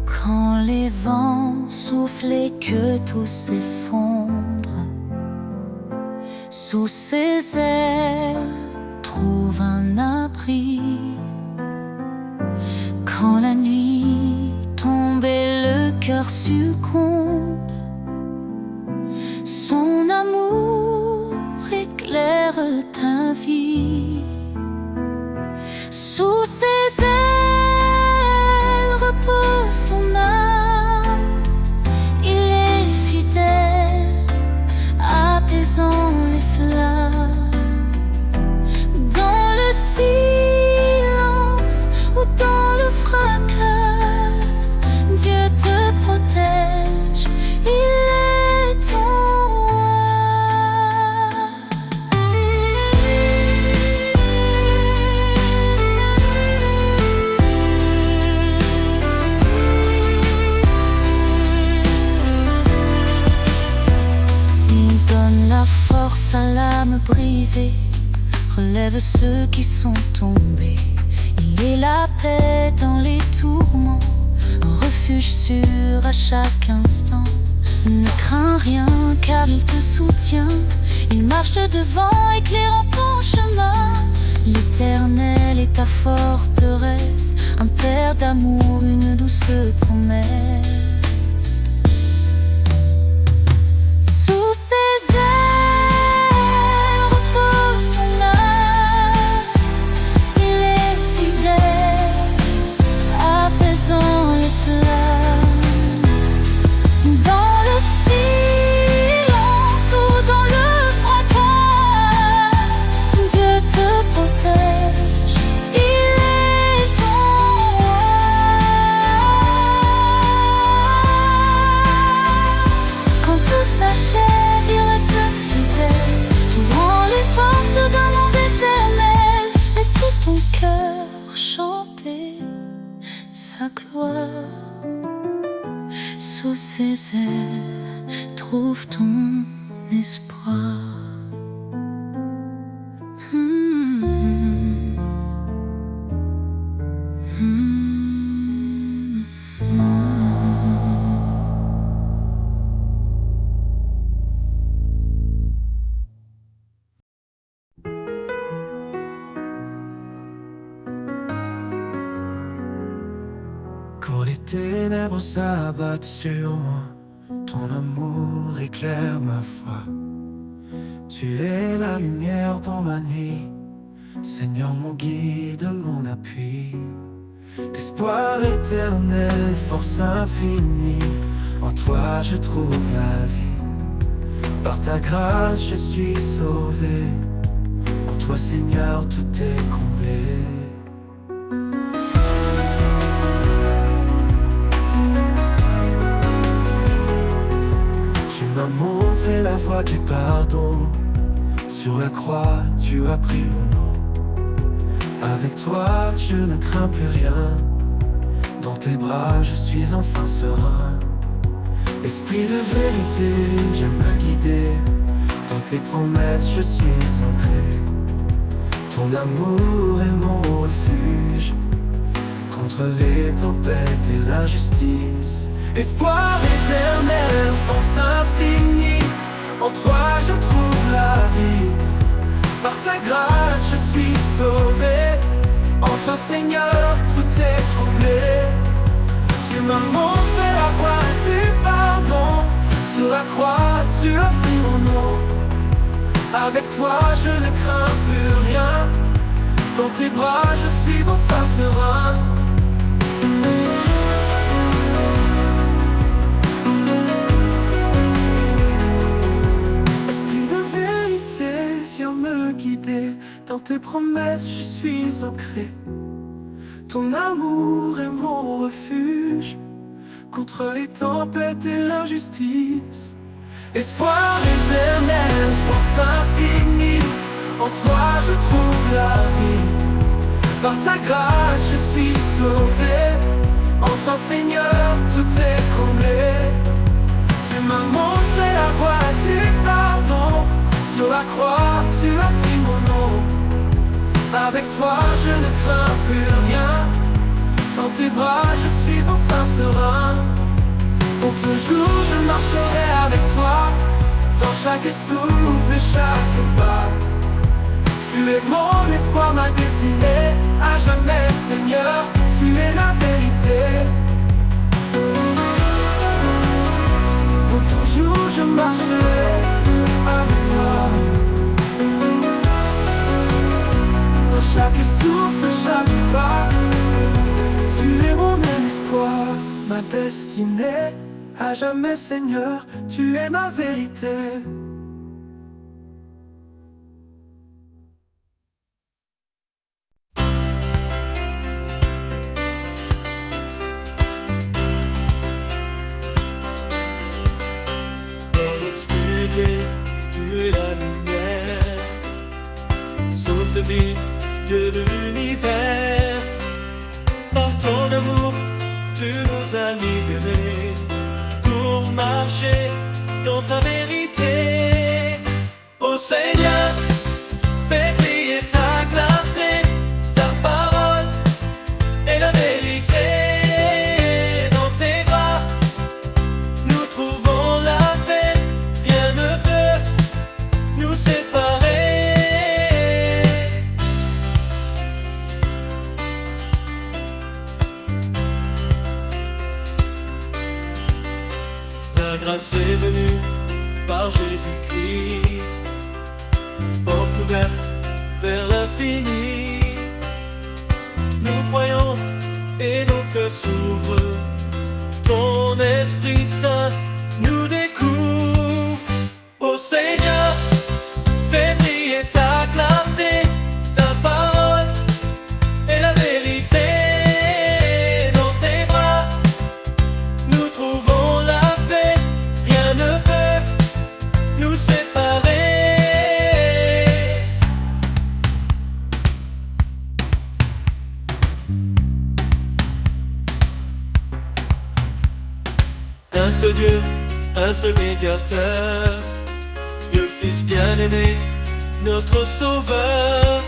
Quand les vents soufflent et que tout s'effondre, sous ses ailes trouve un abri. Quand la nuit tombe et le cœur succombe, son amour éclaire ta vie. Sous ses ailes repose ton âme. Il est fidèle, apaisant les flammes. Dans le silence ou dans le fracas, Dieu te protège, il est ton force à l'âme brisée, relève ceux qui sont tombés. Il est la paix dans les tourments, un refuge sûr à chaque instant. Ne crains rien car il te soutient, il marche de devant éclairant ton chemin. L'Éternel est ta forteresse, un père d'amour, une douce promesse. Sous ses ailes repose ton âme. Il est fidèle, apaisant les flammes. Dans le silence ou dans le fracas, Dieu te protège, il est ton roi. Quand tout s'achève, il reste fidèle, t'ouvrant les portes d'un monde éternel. Laisse ton cœur chanter sa gloire. Sous ses ailes, trouve ton espoir. Quand les ténèbres s'abattent sur moi, ton amour éclaire ma foi. Tu es la lumière dans ma nuit, Seigneur mon guide, mon appui. Espoir éternel, force infinie, en toi je trouve la vie. Par ta grâce je suis sauvé, en toi Seigneur tout est comblé. Tu m'as montré la voie du pardon, sur la croix tu as pris mon nom. Avec toi je ne crains plus rien, dans tes bras je suis enfin serein. Esprit de vérité, viens me guider, dans tes promesses je suis ancré. Ton amour est mon refuge, contre les tempêtes et l'injustice. Espoir éternel, force infinie, en toi je trouve la vie. Par ta grâce je suis sauvé, enfin Seigneur tout est comblé. Tu m'as montré la voie du pardon, sur la croix tu as pris mon nom. Avec toi je ne crains plus rien, dans tes bras je suis enfin serein. Esprit de vérité, viens me guider, dans tes promesses je suis ancré. Ton amour est mon refuge, contre les tempêtes et l'injustice. Espoir éternel, force infinie, en toi je trouve la vie. Par ta grâce je suis sauvé, en toi Seigneur tout est comblé. Tu m'as montré la voie du pardon, sur la croix tu as pris mon nom. Avec toi je ne crains plus rien, dans tes bras je suis enfin serein. Pour toujours je marcherai avec toi, dans chaque souffle et chaque pas. Tu es mon espoir, ma destinée, à jamais Seigneur, tu es la vérité. Pour toujours je marcherai avec toi, dans chaque souffle, chaque pas. Tu es mon espoir, ma destinée, à jamais Seigneur, tu es ma vérité. Dans l'obscurité, tu es la lumière, source de vie, Dieu de l'univers. Par ton amour, tu nous as libérés pour marcher dans ta vérité. Ô Seigneur, fais briller ta clarté, ta parole est la vérité. Dans tes bras, nous trouvons la paix, rien ne peut nous séparer. La grâce est venue par Jésus-Christ, porte ouverte vers l'infini. Nous croyons et nos cœurs s'ouvrent, ton Esprit Saint nous découvre. Ô Seigneur, fais briller ta clarté, ta parole est la vérité. Dans tes bras, nous trouvons la paix, rien ne peut nous séparer. Un seul Dieu, un seul médiateur, le Fils bien-aimé, notre Sauveur.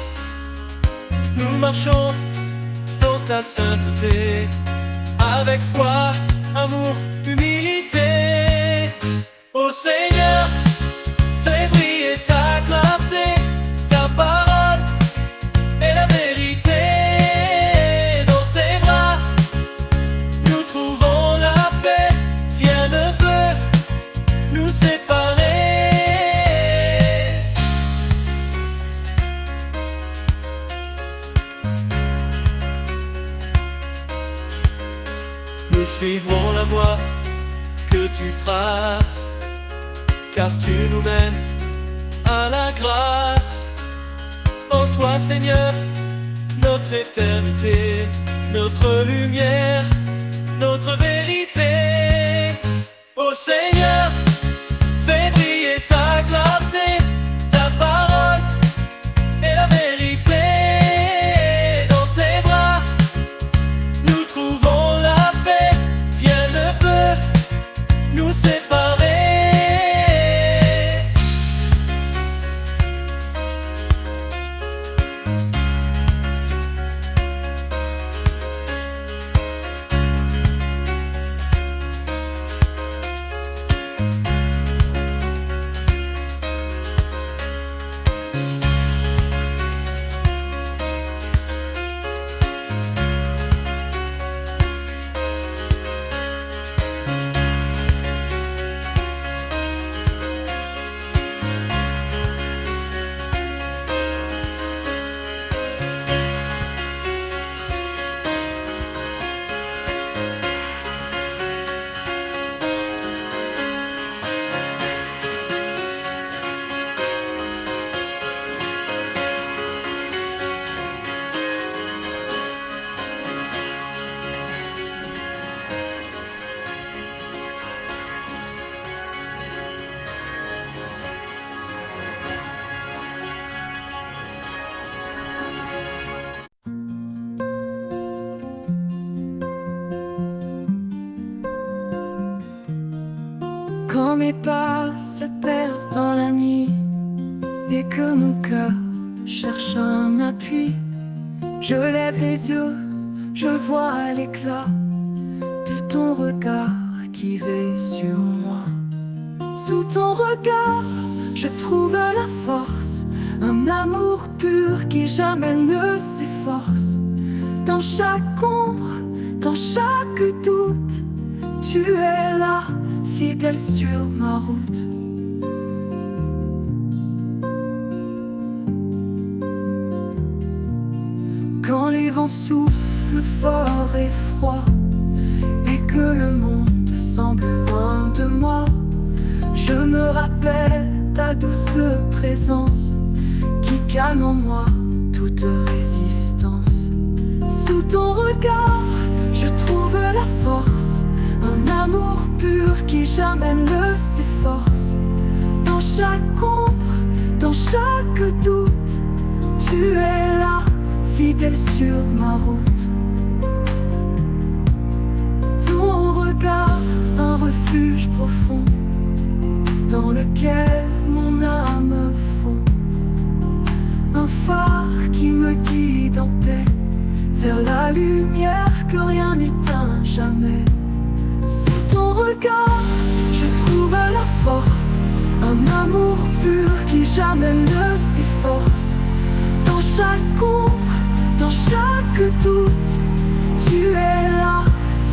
Nous marchons dans ta sainteté, avec foi, amour, humilité. Ô Seigneur, fais briller ta clarté, ta parole est la vérité. Dans tes bras, nous trouvons la paix, rien ne peut nous séparer. Nous suivrons la voie que tu traces, car tu nous mènes à la grâce. En toi Seigneur, notre éternité, notre lumière, notre vérité. Ô Seigneur, fais briller ta clarté, ta parole est la vérité. Dans tes bras, nous trouvons la paix, rien ne peut nous séparer. Quand mes pas se perdent dans la nuit et que mon cœur cherche un appui, je lève les yeux, je vois l'éclat de ton regard qui veille sur moi. Sous ton regard, je trouve la force, un amour pur qui jamais ne s'efforce. Dans chaque ombre, dans chaque doute, tu es là, fidèle sur ma route. Quand les vents soufflent fort et froid et que le monde semble loin de moi, je me rappelle ta douce présence qui calme en moi toute résistance. Sous ton regard, je trouve la force, un amour pur qui jamais ne s'efforce. Dans chaque ombre, dans chaque doute, tu es là, fidèle sur ma route. Ton regard, un refuge profond dans lequel mon âme fond, un phare qui me guide en paix vers la lumière que rien n'éteint jamais. Sous ton regard, je trouve la force, un amour pur qui jamais ne s'efforce. Dans chaque ombre, dans chaque doute, tu es là,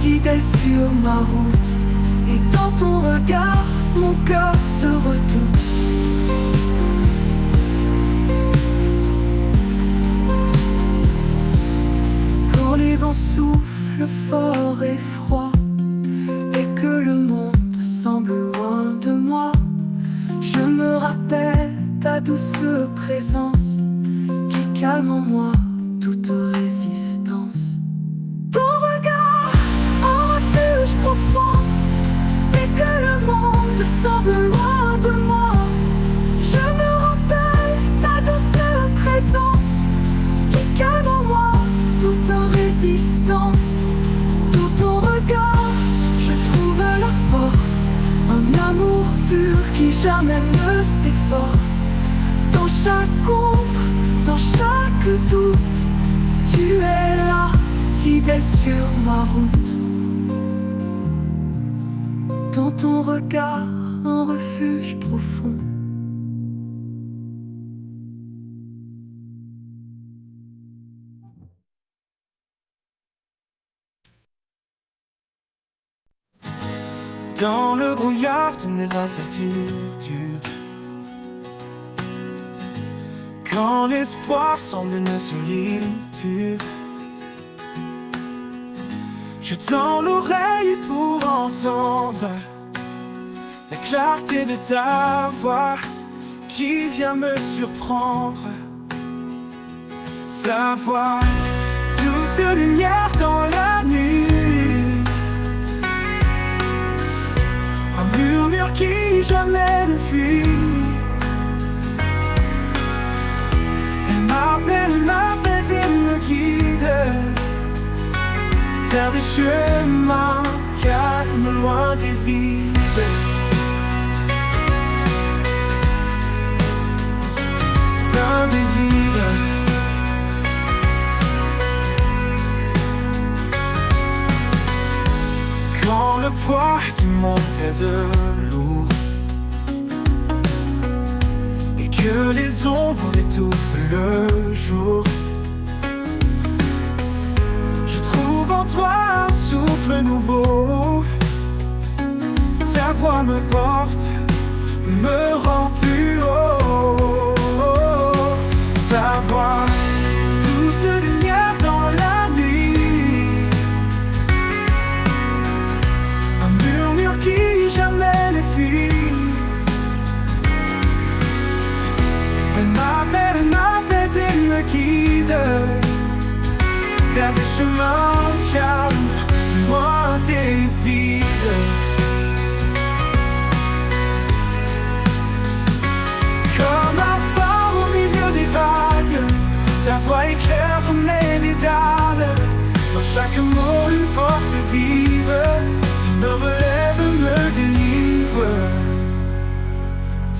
fidèle sur ma route. Et dans ton regard, mon cœur se retourne. Quand les vents soufflent fort et froid et que le monde semble loin de moi, je me rappelle ta douce présence qui calme en moi toute résistance. Ton regard, un refuge profond, et que le monde semble loin de moi, je me rappelle ta douce présence qui calme en moi toute résistance. Dans ton regard, je trouve la force, un amour pur qui jamais ne s'efforce. Dans chaque ombre, dans chaque doute, tu es là, fidèle sur ma route. Dans ton regard, un refuge profond. Dans le brouillard de mes incertitudes, quand l'espoir semble une solitude, je tends l'oreille pour entendre la clarté de ta voix qui vient me surprendre. Ta voix, douce lumière dans la nuit, un murmure qui jamais ne fuit. Elle m'appelle et me guide vers des chemins calmes, loin des vides. Loin des vides. Quand le poids du monde pèse lourd et que les ombres étouffent le jour, je trouve en toi un souffle nouveau. Ta voix me porte, me rend plus haut. Ta voix, douce lumière dans la nuit, un murmure qui jamais ne fuit. Elle m'appelle et me guide vers des chemins calmes, loin des vides. Comme un phare au milieu des vagues, ta voix éclaire comme les dédales. Dans chaque mot une force vive qui me relève, me délivre.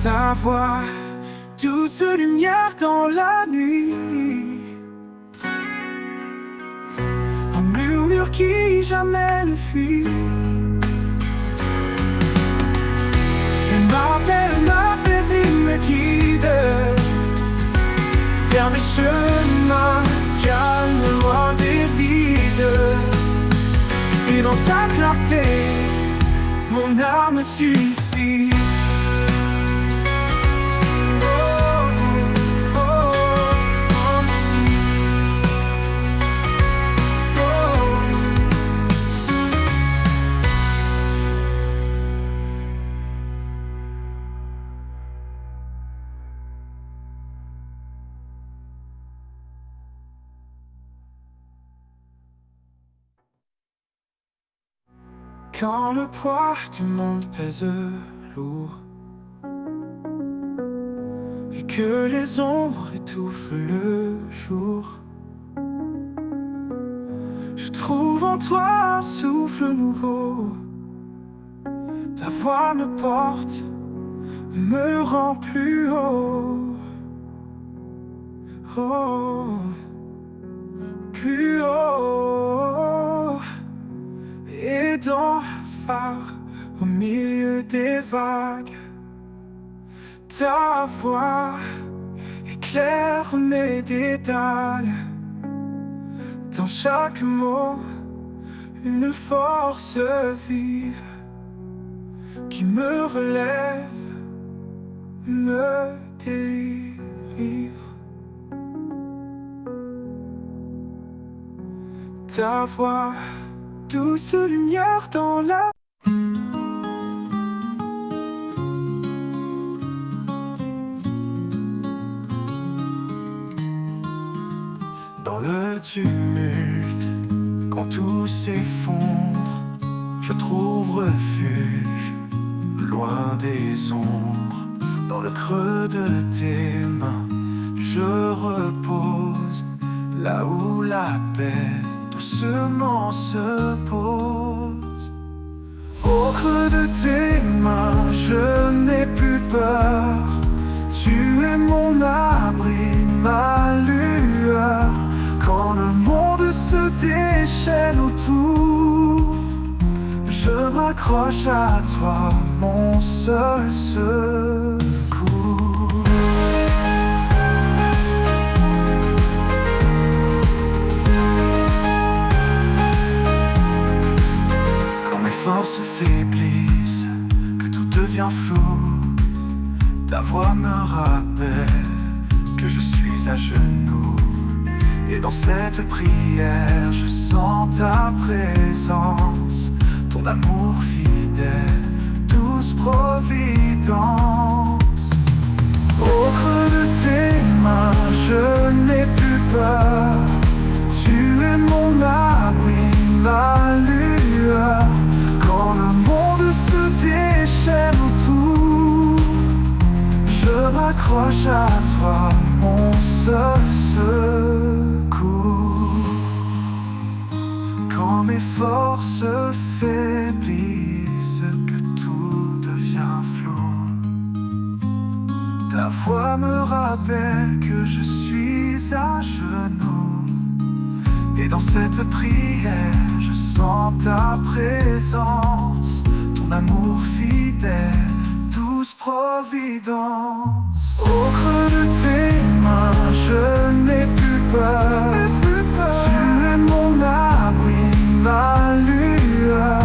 Ta voix, douce lumière dans la nuit. Un murmure qui jamais ne fuit. Il m'appelle, m'apaise, il me guide vers mes chemins calmes, loin des vides. Et dans ta clarté, mon âme suffit. Quand le poids du monde pèse lourd et que les ombres étouffent le jour, je trouve en toi un souffle nouveau. Ta voix me porte, me rend plus haut, oh, plus haut. Et dans le phare, au milieu des vagues, ta voix éclaire mes dédales. Dans chaque mot, une force vive qui me relève, me délivre. Ta voix, douce lumière dans la... Dans le tumulte, quand tout s'effondre, je trouve refuge, loin des ombres. Dans le creux de tes mains, je repose, là où la paix doucement se pose. Au creux de tes mains, je n'ai plus peur. Tu es mon abri, ma lueur. Quand le monde se déchaîne autour, je m'accroche à toi, mon seul secours. Forces faiblissent, que tout devient flou, ta voix me rappelle que je suis à genoux. Et dans cette prière, je sens ta présence, ton amour fidèle, douce providence. Au creux de tes mains, je n'ai plus peur. Tu es mon abri, ma lueur. Quand le monde se déchaîne autour, je m'accroche à toi, mon seul secours. Quand mes forces faiblissent, que tout devient flou, ta voix me rappelle que je suis à genoux. Et dans cette prière, je sens ta présence, ton amour fidèle, douce providence. Au creux de tes mains, je n'ai plus peur. Tu es mon abri, ma lueur.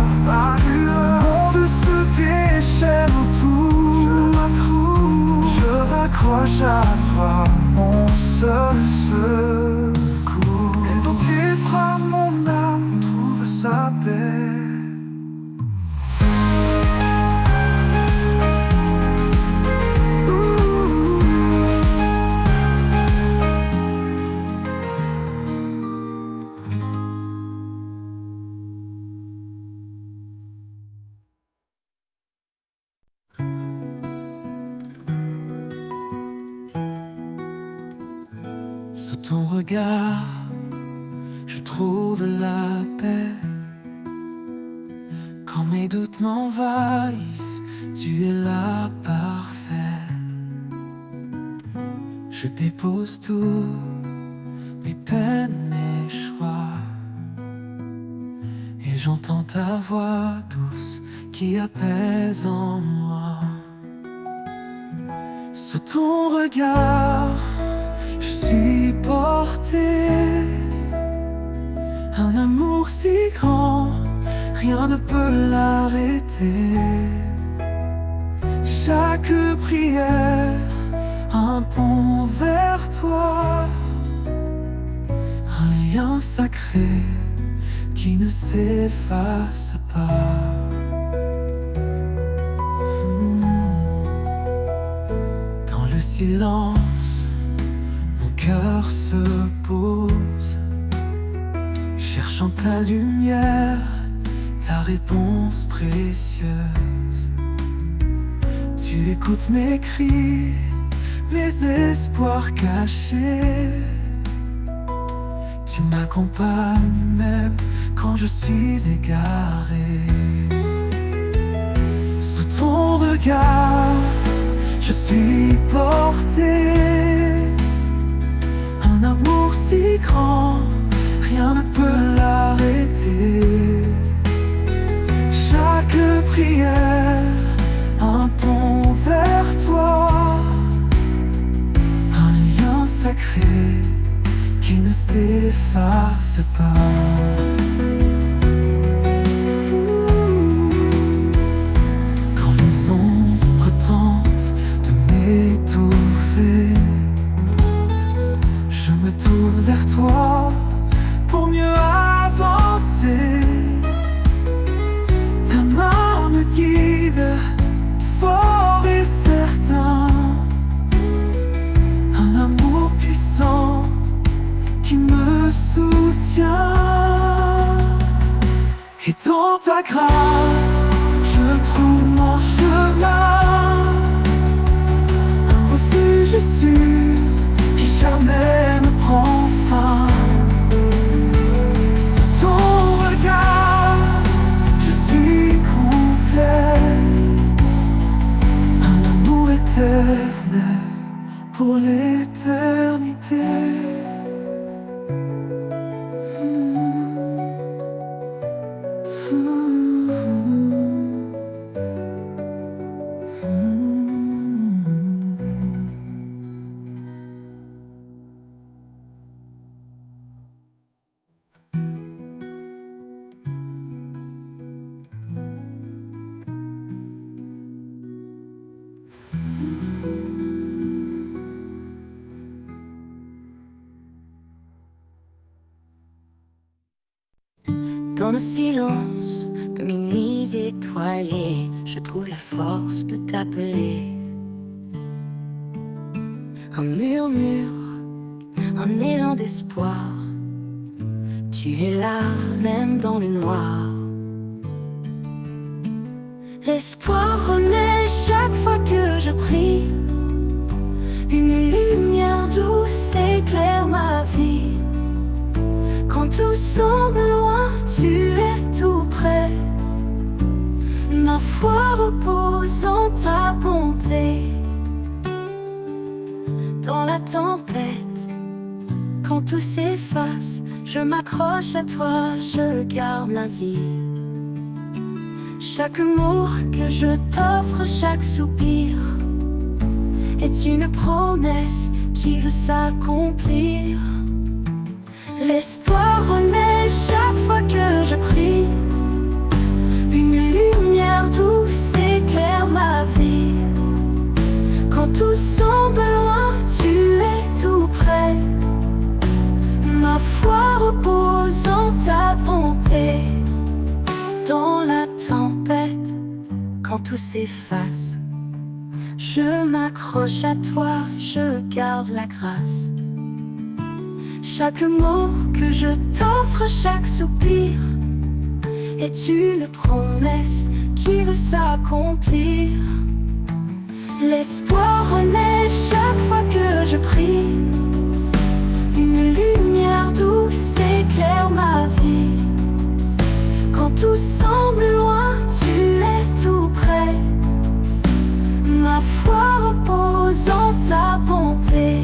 Le monde se déchaîne autour, je m'accroche à toi, mon seul secours. Et dans tes bras, mon âme trouve sa paix. Sous ton regard, je trouve la paix. Quand mes doutes m'envahissent, tu es là parfait. Je dépose tout, mes peines, mes choix, et j'entends ta voix douce qui apaise en moi. Sous ton regard, je suis porté. Un amour si grand, rien ne peut l'arrêter. Chaque prière, un pont vers toi, un lien sacré qui ne s'efface pas. Dans le silence, mon cœur se pose, cherchant ta lumière, ta réponse précieuse. Tu écoutes mes cris, mes espoirs cachés. Tu m'accompagnes même quand je suis égaré. Sous ton regard, je suis porté. Un amour si grand, rien ne peut l'arrêter. Chaque prière, un pont vers toi, un lien sacré qui ne s'efface pas. Quand les ombres tentent de m'étouffer, je me tourne vers toi pour mieux avancer. Ta main me guide, fort et certain, un amour puissant qui me soutient. Et dans ta grâce, je trouve mon chemin, un refuge sûr qui jamais ne prend fin. Sous ton regard, je suis complet, un amour éternel pour l'éternité. Dans le silence de mes nuits étoilées, je trouve la force de t'appeler. Un murmure, un élan d'espoir, tu es là même dans le noir. L'espoir renaît chaque fois que je prie, une lumière douce éclaire ma vie. Quand tout semble loin, tu es tout près. Ma foi repose en ta bonté. Dans la tempête, quand tout s'efface, je m'accroche à toi, je garde la vie. Chaque mot que je t'offre, chaque soupir est une promesse qui veut s'accomplir. L'espoir renaît chaque fois que je prie, une lumière douce éclaire ma vie. Quand tout semble loin, tu es tout près. Ma foi repose en ta bonté. Dans la tempête, quand tout s'efface, je m'accroche à toi, je garde la grâce. Chaque mot que je t'offre, chaque soupir est une promesse qui veut s'accomplir. L'espoir renaît chaque fois que je prie, une lumière douce éclaire ma vie. Quand tout semble loin, tu es tout près. Ma foi repose en ta bonté.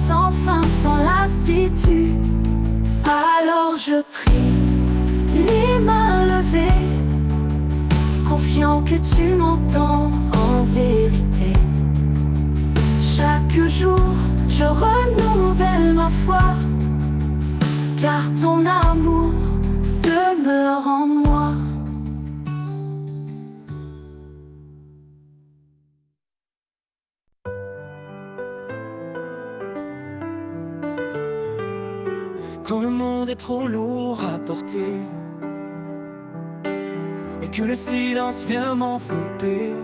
sans fin, sans lassitude. Alors je prie, les mains levées, confiant que tu m'entends en vérité. Chaque jour, je renouvelle ma foi, car ton amour demeure en moi. Quand le monde est trop lourd à porter et que le silence vient m'envelopper,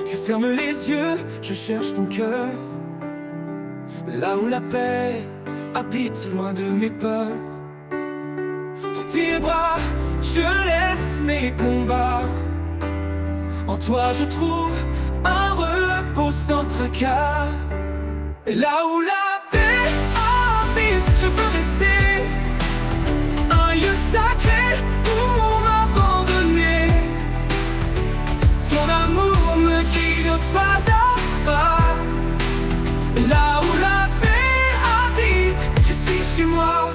je ferme les yeux, je cherche ton cœur, là où la paix habite loin de mes peurs. Dans tes bras, je laisse mes combats. En toi je trouve un repos sans tracas. Et là où la paix habite, je veux rester un lieu sacré pour m'abandonner. Ton amour me guide pas à pas. Et là où la paix habite, je suis chez moi.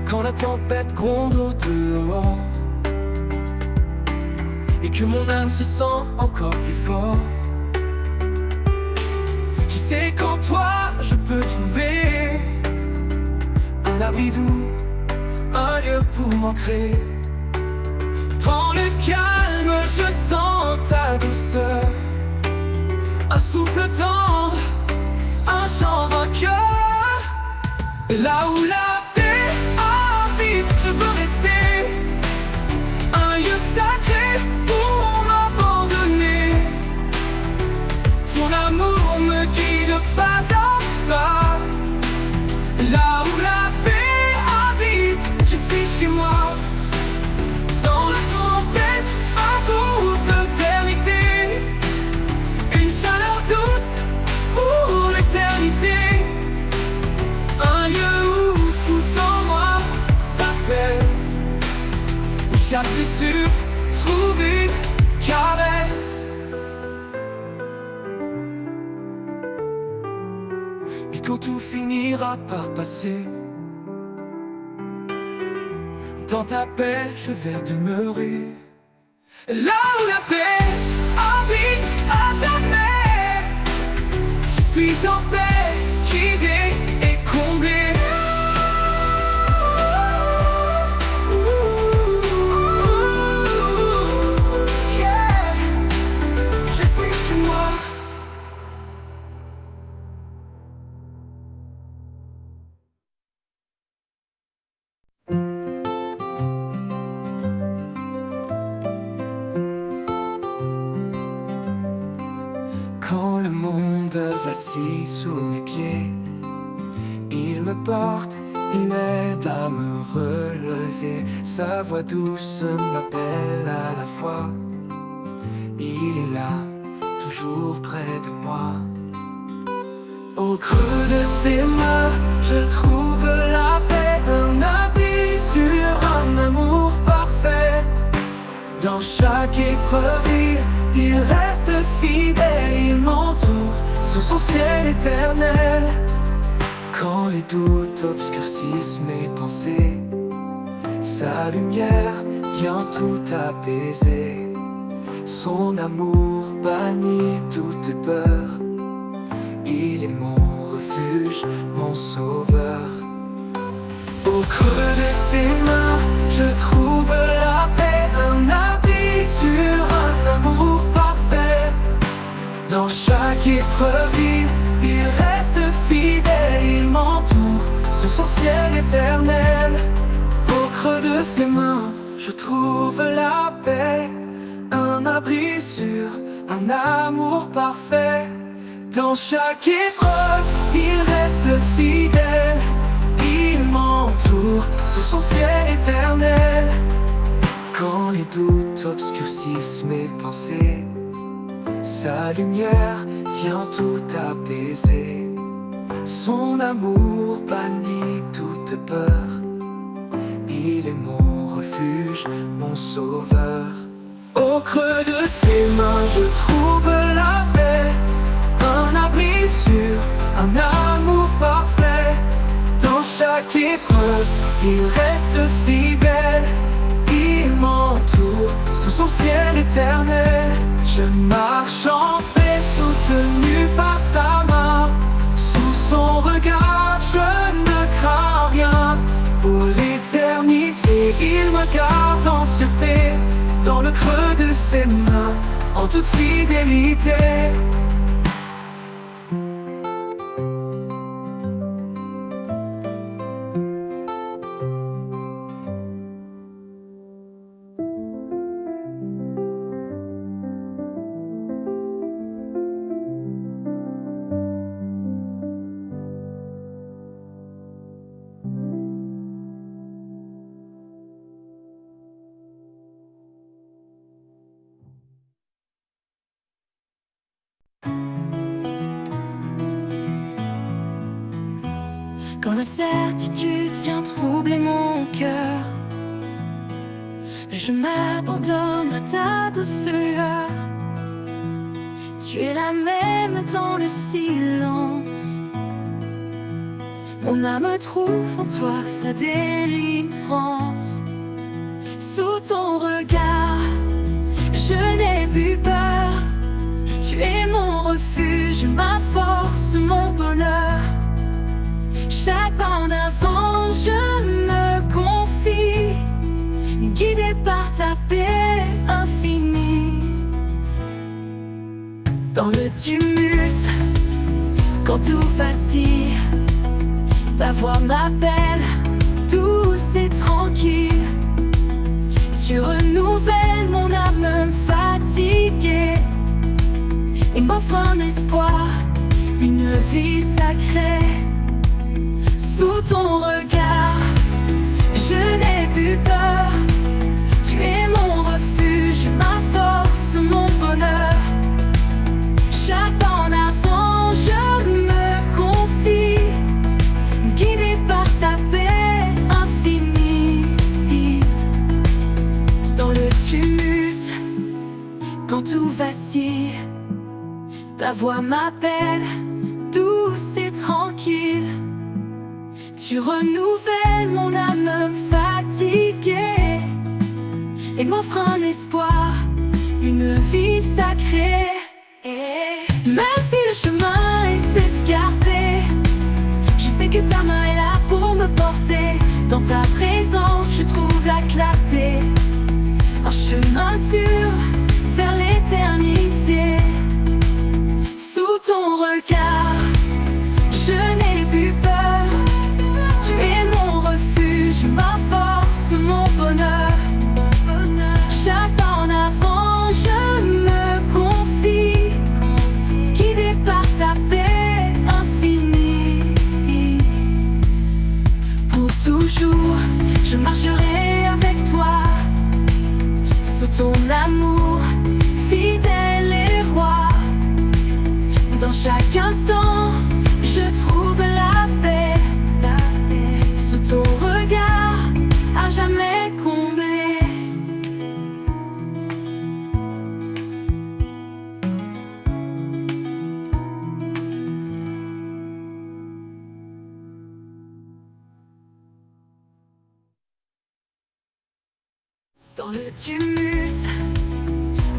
Quand la tempête gronde au dehors et que mon âme se sent encore plus fort, je sais qu'en toi je peux trouver un abri doux, un lieu pour m'ancrer. Dans le calme je sens ta douceur, un souffle tendre, un chant vainqueur. Et là où la paix habite, je veux rester un lieu sacré pour m'abandonner. Ton amour me guide pas à pas. Là où la paix habite, je suis chez moi. Dans la tempête, à toute éternité, une chaleur douce pour l'éternité. Un lieu où tout en moi s'apaise, où chaque blessure trouve une caresse. Et quand tout finira par passer, dans ta paix je vais demeurer. Là où la paix habite à jamais, je suis en paix, guidé et comblé. Yeah, je suis chez moi. Quand le monde vacille sous mes pieds, il me porte, il m'aide à me relever. Sa voix douce m'appelle à la fois. Il est là, toujours près de moi. Au creux de ses mains, je trouve la paix, un abri sur un amour parfait. Dans chaque épreuve, il reste fidèle, il m'entoure sous son ciel éternel. Quand les doutes obscurcissent mes pensées, sa lumière vient tout apaiser. Son amour bannit toute peur. Il est mon refuge, mon sauveur. Au creux de ses mains, je trouve la paix, un abri sur un amour parfait. Dans chaque épreuve, il reste fidèle, il m'entoure sur son ciel éternel. Au creux de ses mains, je trouve la paix, un abri sûr, un amour parfait. Dans chaque épreuve, il reste fidèle, il m'entoure sur son ciel éternel. Quand les doutes obscurcissent mes pensées, sa lumière vient tout apaiser. Son amour bannit toute peur. Il est mon refuge, mon sauveur. Au creux de ses mains je trouve la paix, un abri sûr, un amour parfait. Dans chaque épreuve, il reste fidèle, il m'entoure sous son ciel éternel. Je marche en paix, soutenu par sa main, sous son regard je ne crains rien. Pour l'éternité, il me garde en sûreté, dans le creux de ses mains, en toute fidélité. Quand l'incertitude vient troubler mon cœur, je m'abandonne à ta douceur. Tu es la même dans le silence. Mon âme trouve en toi sa délivrance. Sous ton regard, je n'ai plus peur. Tu es mon refuge, ma force, mon bonheur. Chaque pas en avant, je me confie, guidé par ta paix infinie. Dans le tumulte, quand tout vacille, ta voix m'appelle, douce et tranquille. Tu renouvelles mon âme fatiguée et m'offres un espoir, une vie sacrée. Sous ton regard, je n'ai plus peur. Tu es mon refuge, ma force, mon bonheur. Chaque pas en avant, je me confie, guidé par ta paix infinie. Dans le tumulte, quand tout vacille, ta voix m'appelle, douce et tranquille. Tu renouvelles mon âme fatiguée et m'offres un espoir, une vie sacrée. Même si le chemin est escarpé, je sais que ta main est là pour me porter. Dans ta présence, je trouve la clarté, un chemin sûr vers l'éternité. Sous ton regard, je n'ai plus peur. Tu es mon refuge, ma force, mon bonheur. Chaque pas en avant, je me confie, guidé par ta paix infinie. Pour toujours, je marcherai avec toi, sous ton amour, fidèle et roi. Dans chaque instant, je trouve la paix. Sous ton regard, à jamais comblé. Dans le tumulte,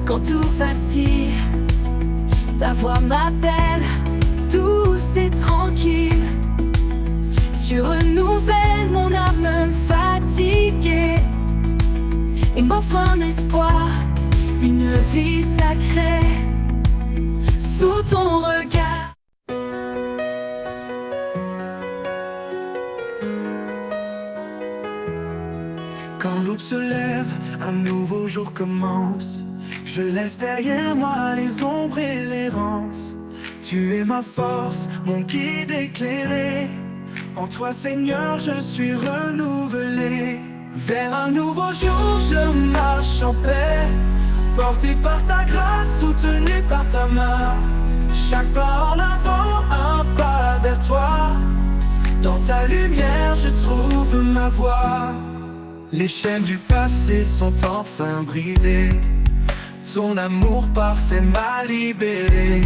quand tout vacille, ta voix m'appelle, douce et tranquille. Tu renouvelles mon âme fatiguée et m'offres un espoir, une vie sacrée. Sous ton regard. Quand l'aube se lève, un nouveau jour commence. Je laisse derrière moi les ombres et l'errance. Tu es ma force, mon guide éclairé. En toi, Seigneur, je suis renouvelé. Vers un nouveau jour, je marche en paix, porté par ta grâce, soutenu par ta main. Chaque pas en avant, un pas vers toi. Dans ta lumière, je trouve ma voie. Les chaînes du passé sont enfin brisées. Ton amour parfait m'a libéré.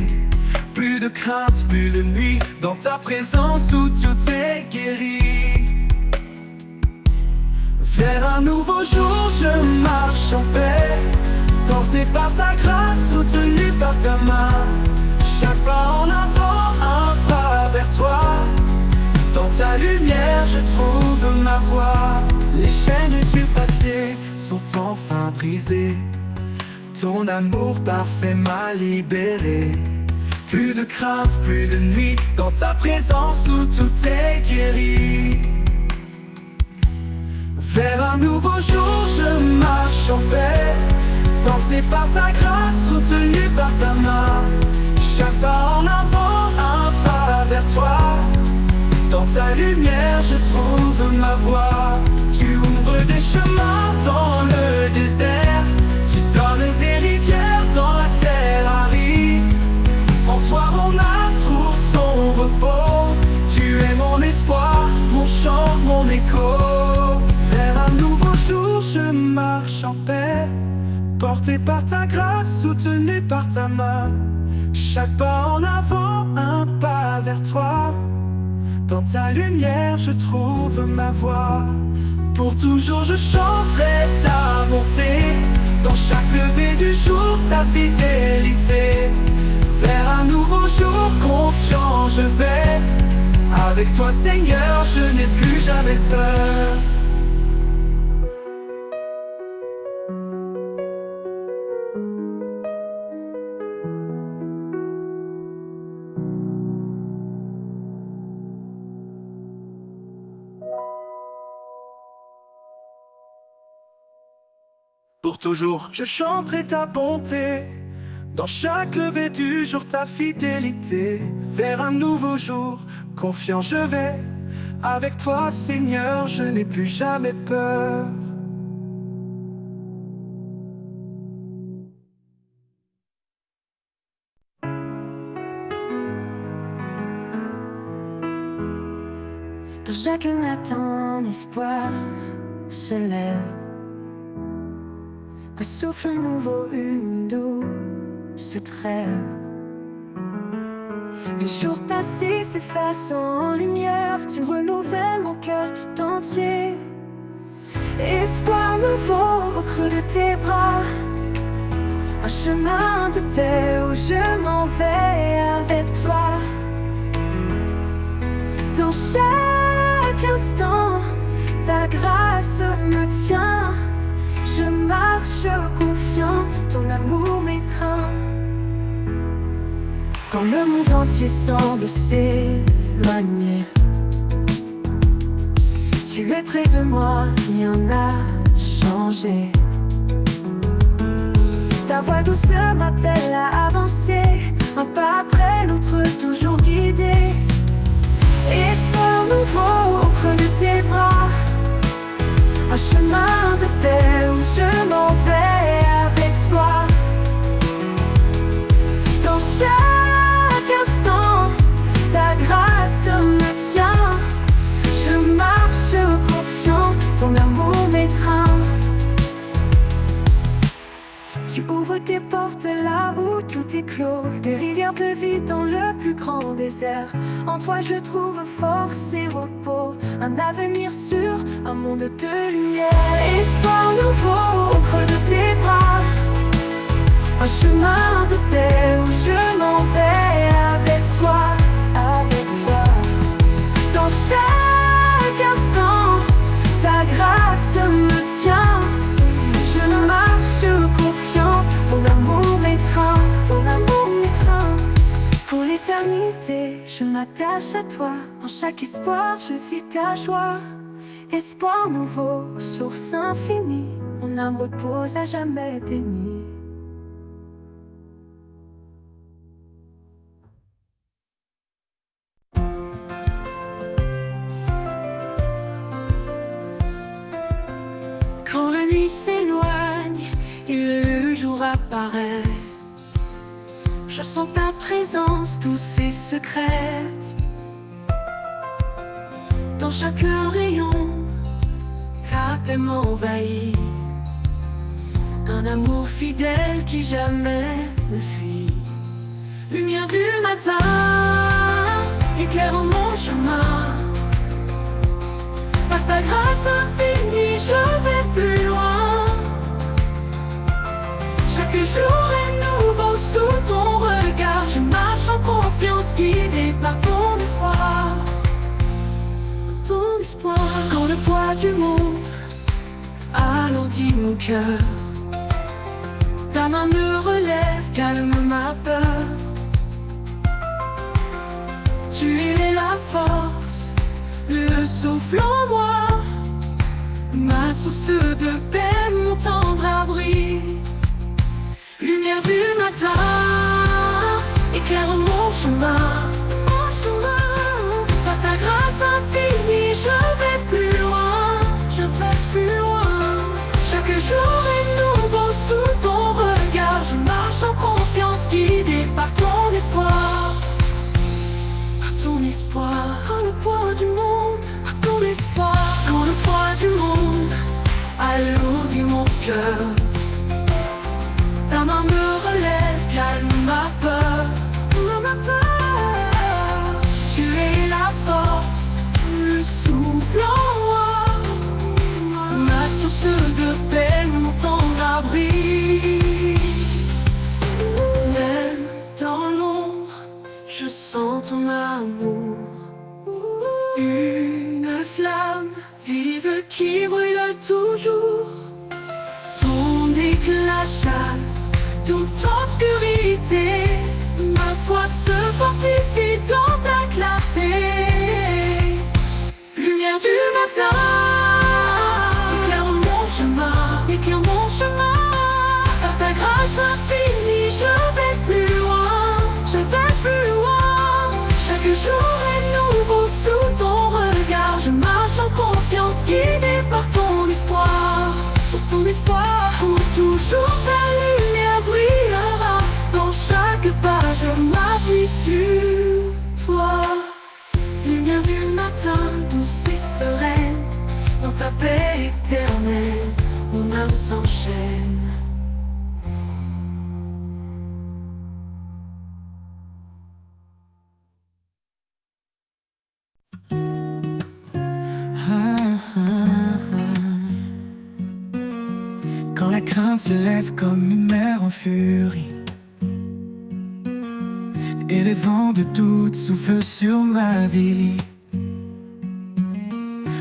Plus de crainte, plus de nuit, dans ta présence où tout est guéri. Vers un nouveau jour, je marche en paix, porté par ta grâce, soutenu par ta main. Chaque pas en avant, un pas vers toi. Dans ta lumière, je trouve ma voie. Les chaînes du passé sont enfin brisées. Ton amour parfait m'a libéré. Plus de crainte, plus de nuit, dans ta présence où tout est guéri. Vers un nouveau jour, je marche en paix, porté par ta grâce, soutenu par ta main. Chaque pas en avant, un pas vers toi. Dans ta lumière, je trouve ma voie. Tu ouvres des chemins dans le désert. Tu donnes des rivières dans la terre aride. En toi, mon âme trouve son repos. Tu es mon espoir, mon chant, mon écho. Vers un nouveau jour, je marche en paix, porté par ta grâce, soutenu par ta main. Chaque pas en avant, un pas vers toi. Dans ta lumière, je trouve ma voie. Pour toujours, je chanterai ta bonté. Dans chaque lever du jour, ta fidélité. Vers un nouveau jour, confiant, je vais. Avec toi, Seigneur, je n'ai plus jamais peur. Pour toujours, je chanterai ta bonté. Dans chaque lever du jour, ta fidélité. Vers un nouveau jour, confiant je vais. Avec toi, Seigneur, je n'ai plus jamais peur. Dans chaque matin, espoir se lève. Un souffle nouveau, une douce trêve. Les jours passés s'effacent en lumière. Tu renouvelles mon cœur tout entier. Espoir nouveau au creux de tes bras. Un chemin de paix où je m'en vais avec toi. Dans chaque instant, ta grâce me tient. Je marche confiant, ton amour m'étreint. Quand le monde entier semble s'éloigner, tu es près de moi, rien n'a changé. Ta voix douce m'appelle à avancer, un pas après l'autre, toujours guidé. Espoir nouveau au creux de tes bras. Un chemin de paix où je m'en vais avec toi. Dans chaque instant, ta grâce me tient. Je marche confiant, ton amour m'étreint. Tu ouvres tes portes là où tout est clos. Des rivières de vie dans le plus grand désert. En toi je trouve force et repos. Un avenir sûr, un monde de lumière. Espoir nouveau au creux de tes bras. Un chemin de paix où je m'en vais avec toi. Avec toi. Dans chaque instant, ta grâce me tient. Je marche confiant, ton amour m'étreint, ton amour m'étreint. Pour l'éternité, je m'attache à toi. En chaque espoir, je vis ta joie. Espoir nouveau, source infinie. Mon âme repose à jamais bénie. Quand la nuit s'éloigne et le jour apparaît, je sens ta présence douce et secrète. Dans chaque rayon, ta paix m'envahit. Un amour fidèle qui jamais ne fuit. Lumière du matin, éclairant mon chemin. Par ta grâce infinie, je vais plus loin. Chaque jour est nouveau sous ton regard. Je marche en confiance, guidé par ton espoir. Ton espoir. Quand le poids du monde alourdit mon cœur, ta main me relève, calme ma peur. Tu es la force, le souffle en moi, ma source de paix, mon tendre abri. Lumière du matin, éclaire mon chemin. Par ta grâce infinie, je vais plus loin, je vais plus loin. Chaque jour est nouveau sous ton regard. Je marche en confiance, guidé par ton espoir. Par ton espoir. Quand le poids du monde, par ton espoir. Quand le poids du monde alourdit mon cœur, ta main me relève, calme ma peur. Tu es la force, le souffle en moi, ma source de paix, mon tendre abri. Même dans l'ombre, je sens ton amour. Une flamme vive qui brûle toujours. Ton éclat chasse toute obscurité. Ma foi se fortifie dans ta clarté. Lumière du matin, éclaire mon chemin, éclaire mon chemin. Par ta grâce infinie, je vais plus loin, je vais plus loin. Chaque jour est nouveau sous ton regard. Je marche en confiance, guidé par ton espoir. Pour ton espoir, pour toujours ta lumière brillera. Dans chaque pas, je m'appuie sur toi. Lumière du matin, douce et sereine. Dans ta paix éternelle, mon âme s'enchaîne. Quand la crainte s'élève comme une mer en furie, et les vents de doute soufflent sur ma vie,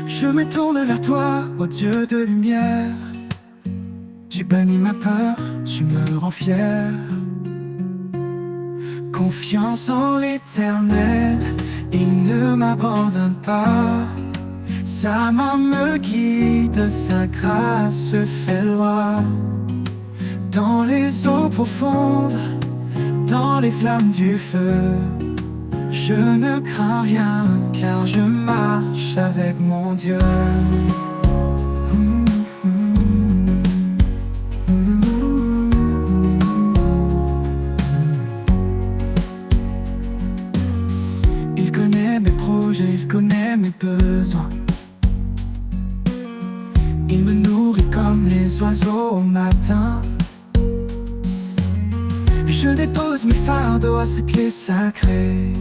je me tourne vers toi, ô Dieu de lumière. Tu bannis ma peur, tu me rends fier. Confiance en l'Éternel, il ne m'abandonne pas. Sa main me guide, sa grâce fait loi. Dans les eaux profondes, dans les flammes du feu, je ne crains rien, car je marche avec mon Dieu. Il connaît mes projets, il connaît mes besoins. Il me nourrit comme les oiseaux au matin. Je dépose mes fardeaux à ses pieds sacrés.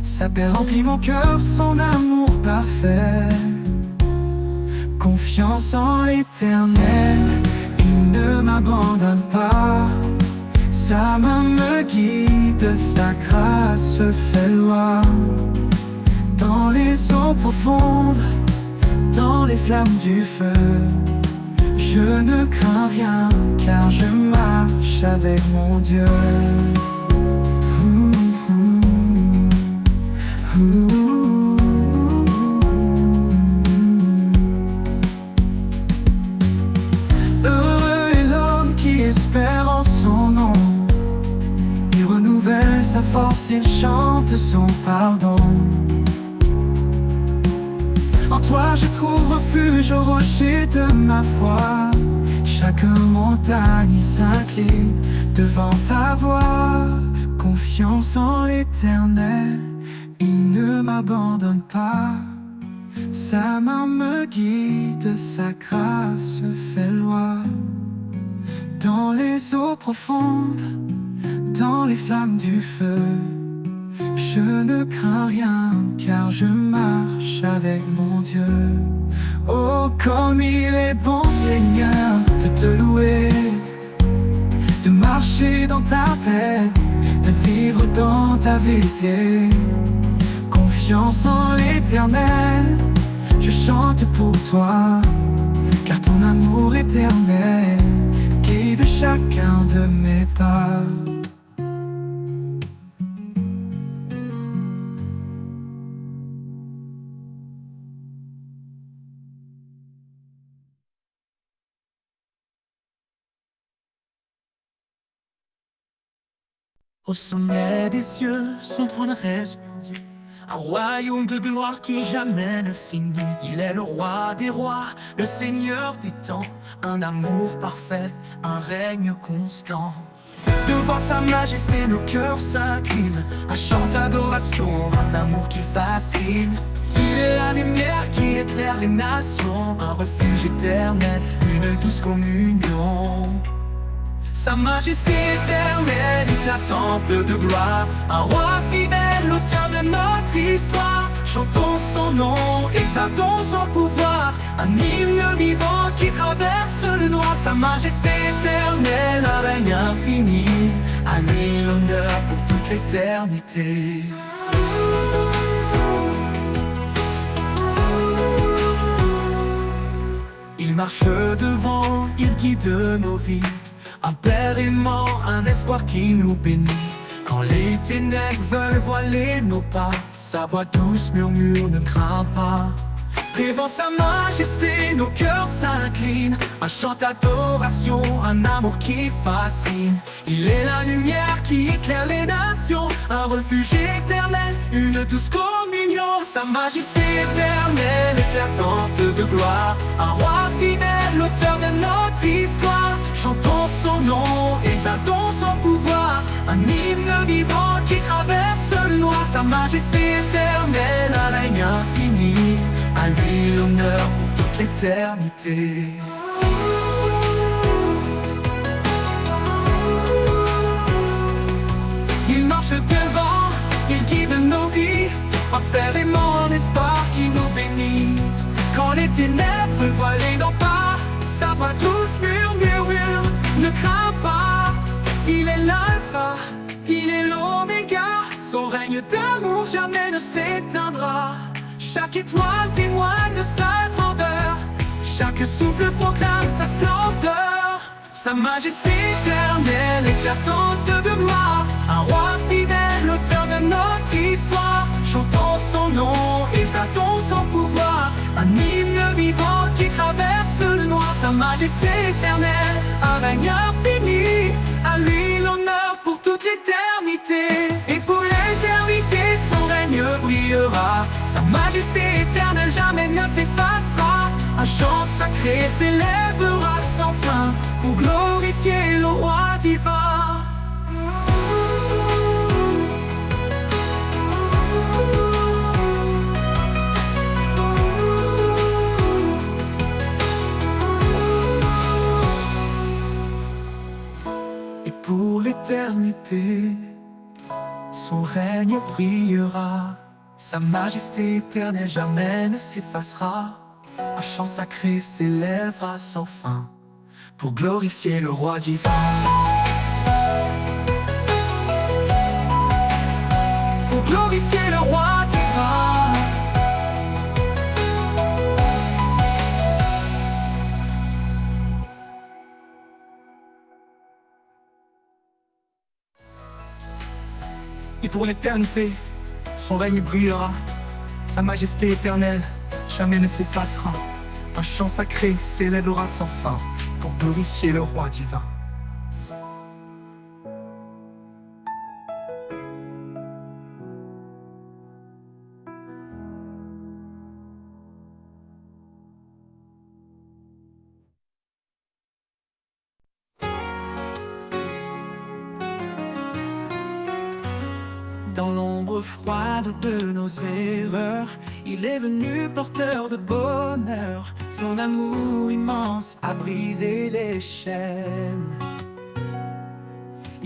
Sa paix remplit mon cœur, son amour parfait. Confiance en l'Éternel, il ne m'abandonne pas. Sa main me guide, sa grâce fait loi. Dans les eaux profondes, dans les flammes du feu, je ne crains rien, car je marche avec mon Dieu. Heureux est l'homme qui espère en son nom. Il renouvelle sa force, il chante son pardon. En toi je trouve refuge au rocher de ma foi. Chaque montagne s'incline devant ta voix. Confiance en l'Éternel, il ne m'abandonne pas. Sa main me guide, sa grâce fait loi. l'eau profonde, dans les flammes du feu. Je ne crains rien, car je marche avec mon Dieu. Oh, comme il est bon, Seigneur, de te louer, de marcher dans ta paix, de vivre dans ta vérité. Confiance en l'Éternel, je chante pour toi, car ton amour éternel guide chacun de mes pas. Au sommet des cieux, son trône reste, un royaume de gloire qui jamais ne finit. Il est le roi des rois, le seigneur des temps, un amour parfait, un règne constant. Devant sa majesté, nos cœurs s'inclinent, un chant d'adoration, un amour qui fascine. Il est la lumière qui éclaire les nations, un refuge éternel, une douce communion. Sa majesté éternelle, éclatante de gloire, un roi fidèle, l'auteur de notre histoire. Chantons son nom, exaltons son pouvoir, un hymne vivant qui traverse le noir. Sa majesté éternelle, un règne infini, à lui l'honneur pour toute l'éternité. Il marche devant, il guide nos vies, un père aimant, un espoir qui nous bénit. Quand les ténèbres veulent voiler nos pas, sa voix douce murmure, ne crains pas. Devant sa majesté, nos cœurs s'inclinent, un chant d'adoration, un amour qui fascine. Il est la lumière qui éclaire les nations, un refuge éternel, une douce communion. Sa majesté éternelle, éclatante de gloire, un roi fidèle, l'auteur de notre histoire. Chantons son nom, exaltons son pouvoir, un hymne vivant qui traverse le noir. Sa majesté éternelle, un règne infini, à lui l'honneur pour toute l'éternité. Il marche devant, il guide nos vies, un père aimant, un espoir qui nous bénit. Quand les ténèbres voilent nos pas, sa voix douce murmure, ne crains pas. Il est l'alpha, il est l'oméga, son règne d'amour jamais ne s'éteindra. Chaque étoile témoigne de sa grandeur, chaque souffle proclame sa splendeur. Sa majesté éternelle, éclatante de gloire, un roi fidèle, l'auteur de notre histoire. Chantons son nom, exaltons son pouvoir, un hymne vivant qui traverse le noir. Sa majesté éternelle, un règne infini, à lui l'honneur pour toute l'éternité. Et pour l'éternité, son règne brillera, sa majesté éternelle jamais ne s'effacera. Un chant sacré s'élèvera sans fin pour glorifier le roi divin. Et pour l'éternité, son règne brillera, sa majesté éternelle jamais ne s'effacera. Un chant sacré s'élèvera sans fin pour glorifier le roi divin. Pour glorifier le roi divin. Et pour l'éternité, son règne brillera, sa majesté éternelle jamais ne s'effacera. Un chant sacré s'élèvera sans fin pour glorifier le roi divin. Dans l'ombre froide de nos erreurs, il est venu porteur de bonheur. Son amour immense a brisé les chaînes.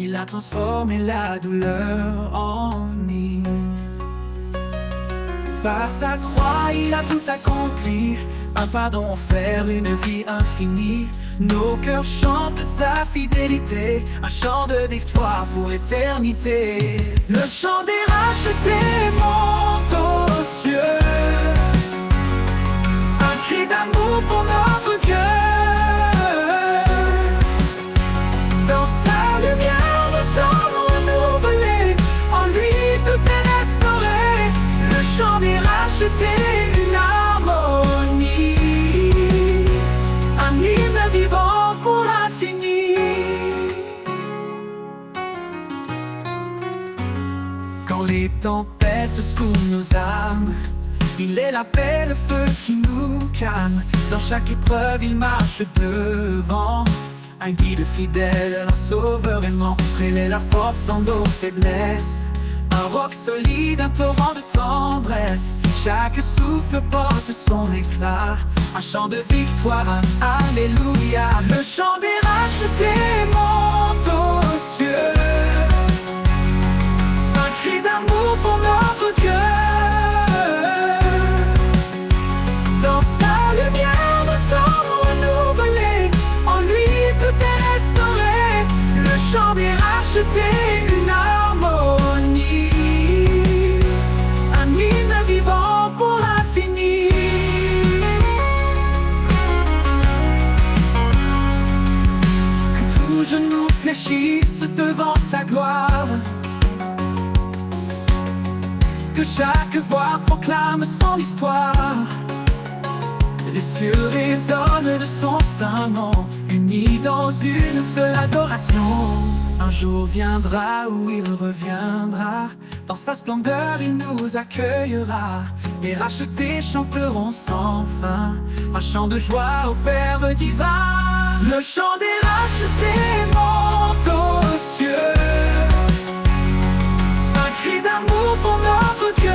Il a transformé la douleur en hymne. Par sa croix, il a tout accompli. Un pardon offert, une vie infinie. Nos cœurs chantent sa fidélité. Un chant de victoire pour l'éternité. Le chant des rachetés monte aux cieux. Un cri d'amour pour notre Dieu. Dans sa lumière, nous sommes renouvelés. En lui, tout est restauré. Le chant des rachetés, une harmonie. Un hymne vivant pour l'infini. Quand les tempêtes secouent nos âmes, il est la paix, le feu qui nous calme. Dans chaque épreuve, il marche devant. Un guide fidèle, un sauveur aimant. Il est la force dans nos faiblesses. Un roc solide, un torrent de tendresse. Chaque souffle porte son éclat. Un chant de victoire, un alléluia. Le chant des rachetés monte aux cieux. Un cri d'amour pour notre Dieu. Dans sa lumière, nous sommes renouvelés. En lui, tout est restauré. Le chant des rachetés, une harmonie. Un hymne vivant pour l'infini. Que tout genou fléchisse devant sa gloire. Que chaque voix proclame son histoire. Les cieux résonnent de son saint nom, unis dans une seule adoration. Un jour viendra où il reviendra. Dans sa splendeur il nous accueillera. Les rachetés chanteront sans fin un chant de joie au Père divin. Le chant des rachetés monte aux cieux. Un cri d'amour pour notre Dieu.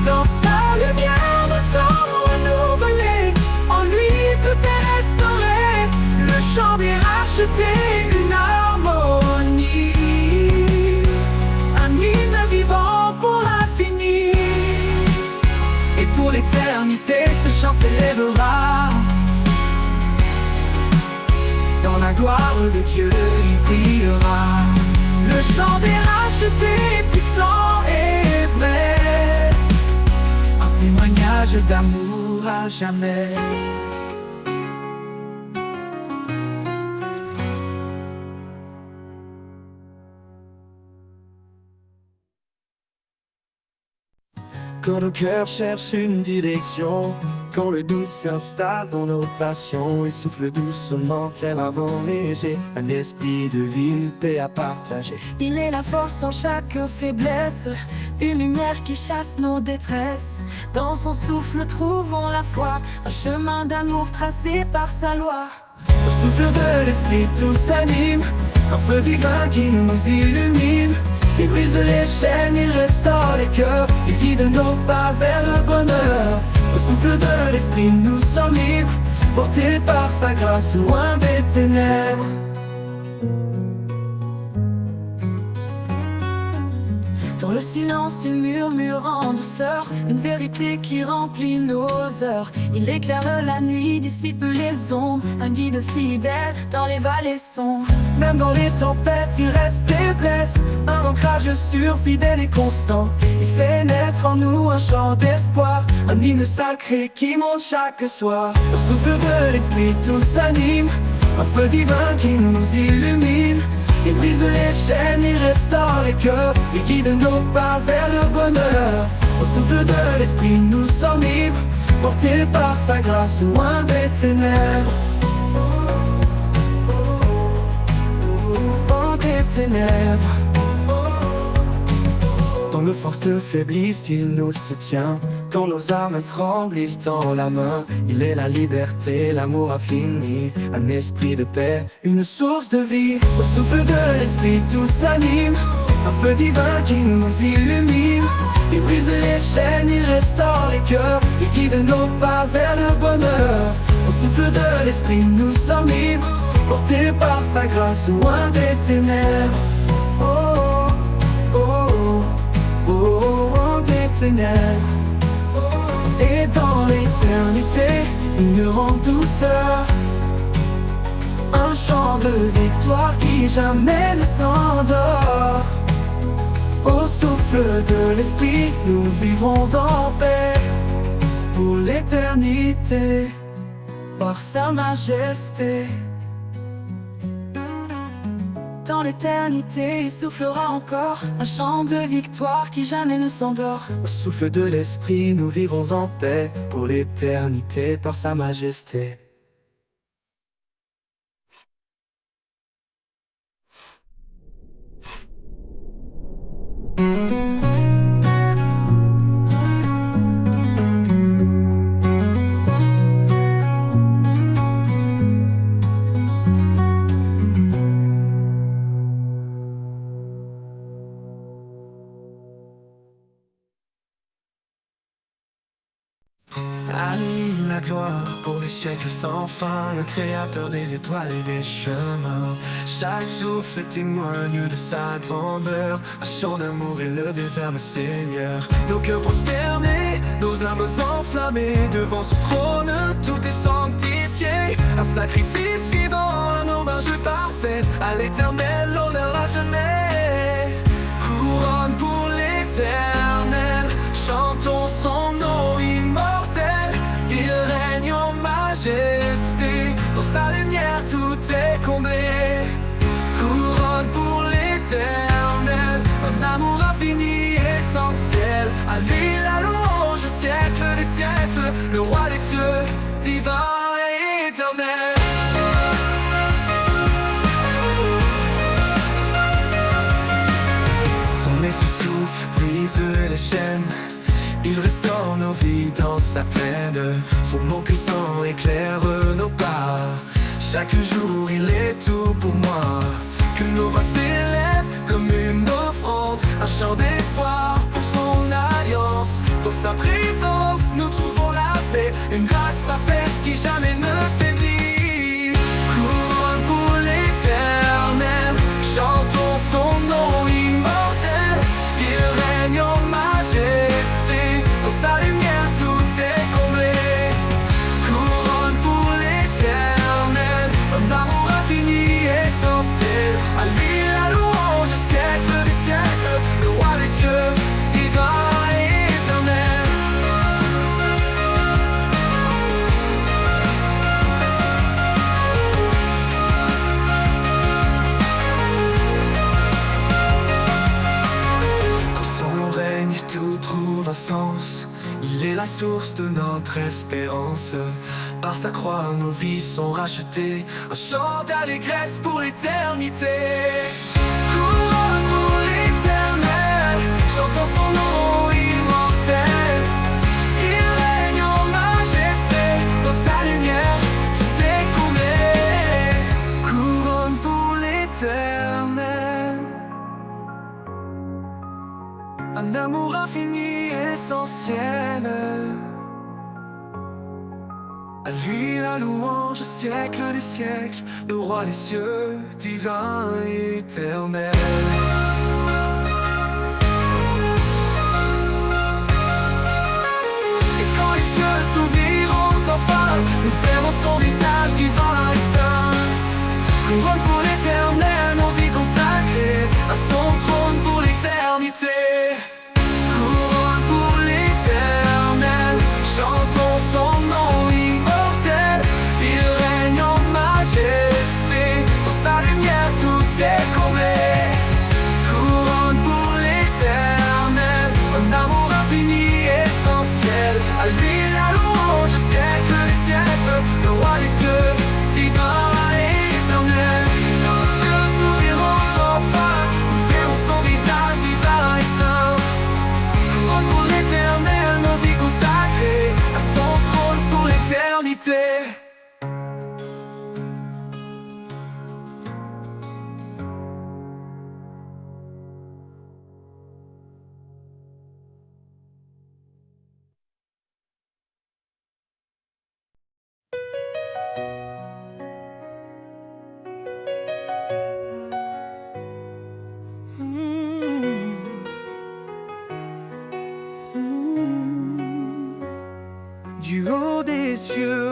Dans sa lumière, nous sommes renouvelés. En lui, tout est restauré. Le chant des rachetés, une harmonie. Un hymne vivant pour l'infini. Et pour l'éternité, ce chant s'élèvera. Dans la gloire de Dieu, il brillera. Le chant des rachetés, puissant et vrai. Un témoignage d'amour à jamais. Quand nos cœurs cherchent une direction, quand le doute s'installe dans nos passions, il souffle doucement, tel un vent léger, un esprit de vie, une paix à partager. Il est la force en chaque faiblesse, une lumière qui chasse nos détresses. Dans son souffle trouvons la foi, un chemin d'amour tracé par sa loi. Au souffle de l'esprit tout s'anime, un feu divin qui nous illumine. Il brise les chaînes, il restaure les cœurs, il guide nos pas vers le bonheur. Au souffle de l'esprit nous sommes libres, portés par sa grâce loin des ténèbres. Dans le silence, il murmure en douceur une vérité qui remplit nos heures. Il éclaire la nuit, dissipe les ombres, un guide fidèle dans les vallées sombres. Même dans les tempêtes, il reste des blesses, un ancrage sûr, fidèle et constant. Il fait naître en nous un chant d'espoir, un hymne sacré qui monte chaque soir. Au souffle de l'esprit tout s'anime, un feu divin qui nous illumine. Il brise les chaînes, il restaure les cœurs, il guide nos pas vers le bonheur. Au souffle de l'esprit nous sommes libres, portés par sa grâce loin des ténèbres. Loin des ténèbres. Quand nos forces faiblissent, il nous soutient. Quand nos âmes tremblent, il tend la main. Il est la liberté, l'amour infini, un esprit de paix, une source de vie. Au souffle de l'esprit tout s'anime, un feu divin qui nous illumine. Il brise les chaînes, il restaure les cœurs, il guide nos pas vers le bonheur. Au souffle de l'esprit nous sommes libres, porté par sa grâce loin des ténèbres. Oh, oh, oh, oh, oh, loin des ténèbres. Et dans l'éternité, une grande douceur, un chant de victoire qui jamais ne s'endort. Au souffle de l'esprit, nous vivrons en paix pour l'éternité, par sa majesté. Dans l'éternité, il soufflera encore un chant de victoire qui jamais ne s'endort. Au souffle de l'esprit, nous vivrons en paix pour l'éternité, par sa majesté. À lui la gloire pour les siècles sans fin, le créateur des étoiles et des chemins. Chaque souffle témoigne de sa grandeur, un chant d'amour élevé vers le Seigneur. Nos cœurs prosternés, nos âmes enflammées, devant son trône tout est sanctifié. Un sacrifice vivant, un hommage parfait, à l'éternel l'honneur à jamais. Couronne pour l'éternel, chantons son nom immortel. Il règne en majesté, dans sa lumière tout est comblé. Couronne pour l'éternel, un amour infini, essentiel. À lui la louange, siècle des siècles, le roi des cieux, divin et éternel. Son esprit souffle, brise les chaînes, il restaure nos vies dans sa plaine. Son nom puissant éclaire nos pas. Chaque jour il est tout pour moi. Que nos voix s'élèvent comme une offrande, un chant d'espoir pour son alliance. Dans sa présence nous trouvons la paix, une grâce parfaite qui jamais ne faiblit. Couronne pour l'éternel, chantons son nom immortel. Il règne en majesté, dans sa lumière tout est comblé. Couronne pour l'éternel, un amour infini, essentiel. À lui la louange, siècle des siècles, le roi des cieux, divin et éternel. Dans son règne tout trouve un sens, il est la source de notre espérance. Par sa croix nos vies sont rachetées, un chant d'allégresse pour l'éternité. Couronne pour l'éternel, chantons son nom immortel. Il règne en majesté, dans sa lumière tout est comblé. Couronne pour l'éternel, un amour infini, essentiel. À lui la louange, siècle des siècles, le roi des cieux, divin et éternel. Et quand les cieux s'ouvriront enfin, nous verrons son visage divin et saint. Couronne pour l'éternel, nos vies consacrées à son trône pour l'éternité. Couronne pour l'éternel, chantons son nom immortel. Il règne en majesté, dans sa lumière tout est comblé.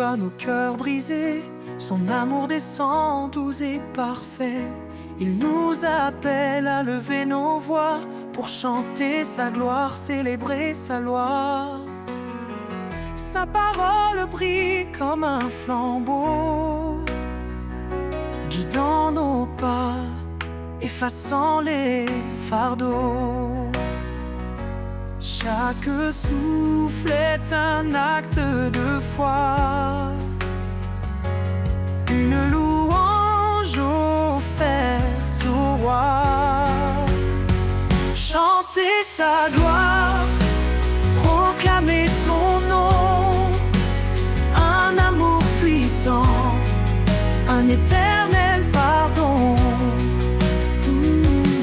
voit nos cœurs brisés. Son amour descend doux et parfait. Il nous appelle à lever nos voix pour chanter sa gloire, célébrer sa loi. Sa parole brille comme un flambeau, guidant nos pas, effaçant les fardeaux. Chaque souffle est un acte de foi, une louange offerte au roi. Chanter sa gloire, proclamer son nom, un amour puissant, un éternel pardon.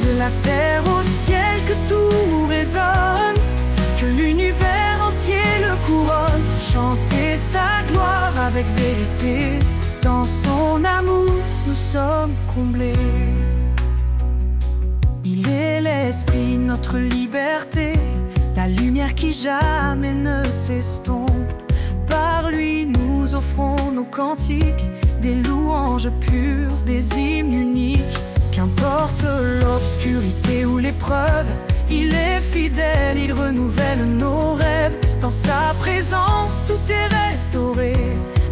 De la terre au ciel que tout résonne, que l'univers entier le couronne. Chanter sa gloire avec vérité, dans son amour nous sommes comblés. Il est l'esprit, notre liberté, la lumière qui jamais ne s'estompe. Par lui nous offrons nos cantiques, des louanges pures, des hymnes uniques. Qu'importe l'obscurité ou l'épreuve, il est fidèle, il renouvelle nos rêves. Dans sa présence tout est restauré,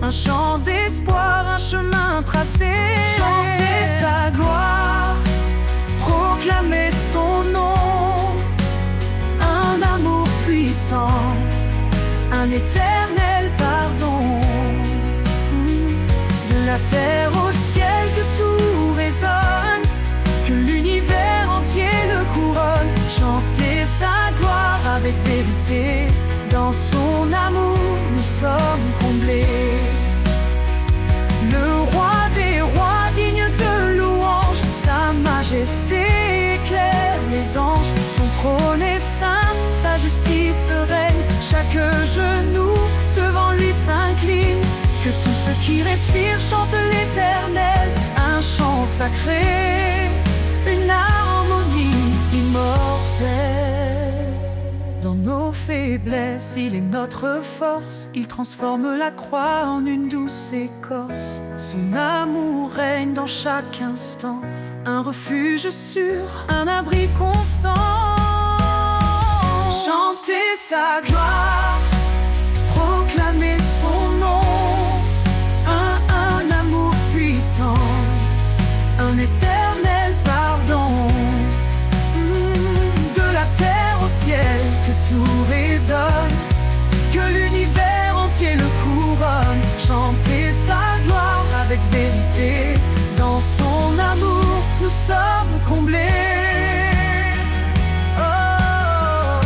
un chant d'espoir, un chemin tracé. Chanter sa gloire, proclamer son nom, un amour puissant, un éternel pardon. De la terre au ciel que tout résonne, que l'univers entier le couronne. Chanter sa gloire avec vérité, dans son amour nous sommes comblés. Le roi des rois digne de louange, sa majesté éclaire les anges. Son trône est saint, sa justice règne, chaque genou devant lui s'incline. Que tous ceux qui respirent chantent l'Éternel, un chant sacré, une harmonie immortelle. Dans nos faiblesses, il est notre force, il transforme la croix en une douce écorce. Son amour règne dans chaque instant, un refuge sûr, un abri constant. Chanter sa gloire, proclamer son nom, un amour puissant, un éternel pardon. De la terre au ciel que tout résonne, que l'univers entier le couronne. Chanter sa gloire avec vérité, dans son amour nous sommes comblés. Oh.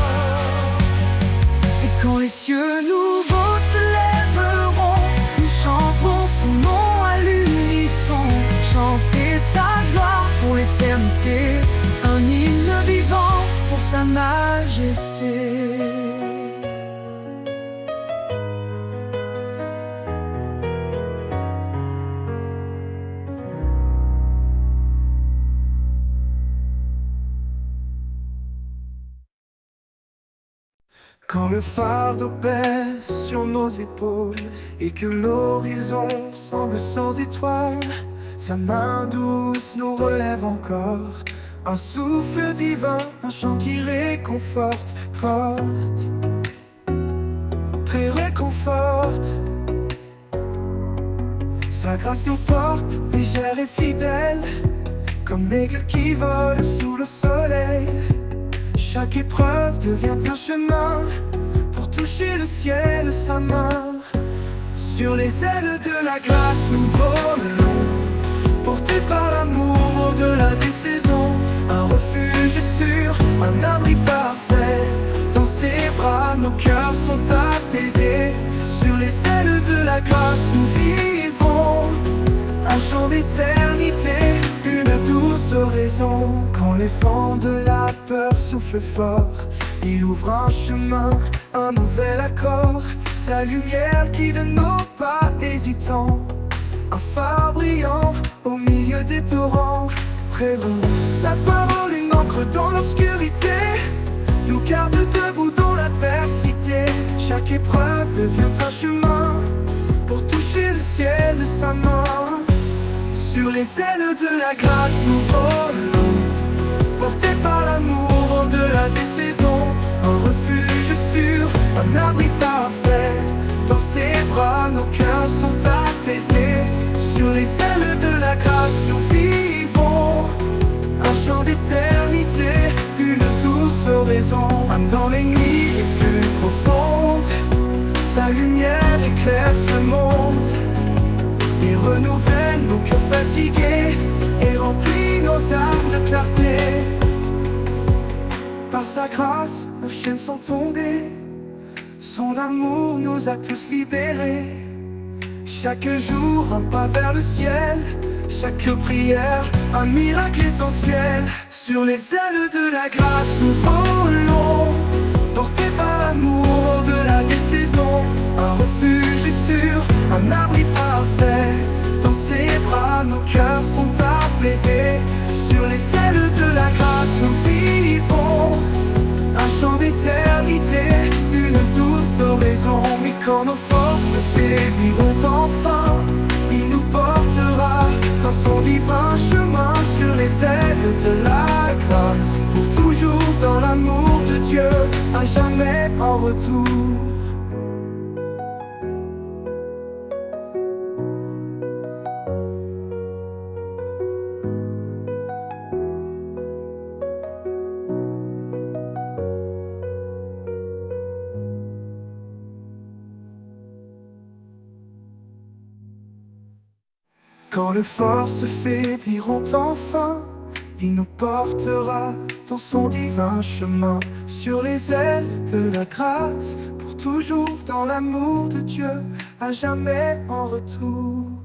Et quand les cieux nouveaux se lèveront, nous chanterons son nom à l'unisson. Chanter sa gloire pour l'éternité, un hymne vivant pour sa majesté. Quand le fardeau pèse sur nos épaules et que l'horizon semble sans étoile, sa main douce nous relève encore, un souffle divin, un chant qui réconforte, porte, réconforte. Sa grâce nous porte, légère et fidèle, comme l'aigle qui vole sous le soleil. Chaque épreuve devient un chemin pour toucher le ciel de sa main. Sur les ailes de la grâce nous volons, portés par l'amour au-delà des saisons. Un refuge sûr, un abri parfait, dans ses bras nos cœurs sont apaisés. Sur les ailes de la grâce nous vivons, un chant d'éternité, une douce oraison. Quand les vents de la peur soufflent fort, il ouvre un chemin, un nouvel accord. Sa lumière guide nos pas hésitants, un phare brillant au milieu des torrents. Prévôt sa parole, une encre dans l'obscurité, nous garde debout dans l'adversité. Chaque épreuve devient un chemin pour toucher le ciel de sa main. Sur les ailes de la grâce nous volons, portés par l'amour au-delà des saisons. Un refuge sûr, un abri parfait. Dans ses bras nos cœurs sont apaisés. Sur les ailes de la grâce nous vivons un chant d'éternité, une douce oraison. Même dans les nuits les plus profondes, sa lumière éclaire ce monde et renouvelle nos cœurs fatigués et remplit nos âmes de clarté. Par sa grâce, nos chaînes sont tombées, son amour nous a tous libérés. Chaque jour, un pas vers le ciel, chaque prière, un miracle essentiel. Sur les ailes de la grâce, nous volons, portés par l'amour au-delà des saisons. Un refuge sûr, un abri parfait. Dans ses bras, nos cœurs sont apaisés. Sur les ailes de la grâce, nous vivons un chant d'éternité, une douce oraison. Mais quand nos forces faibliront enfin, il nous portera dans son divin chemin. Sur les ailes de la grâce, pour toujours dans l'amour de Dieu, à jamais en retour. Quand les forces faibliront enfin, il nous portera dans son divin chemin. Sur les ailes de la grâce, pour toujours dans l'amour de Dieu, à jamais en retour.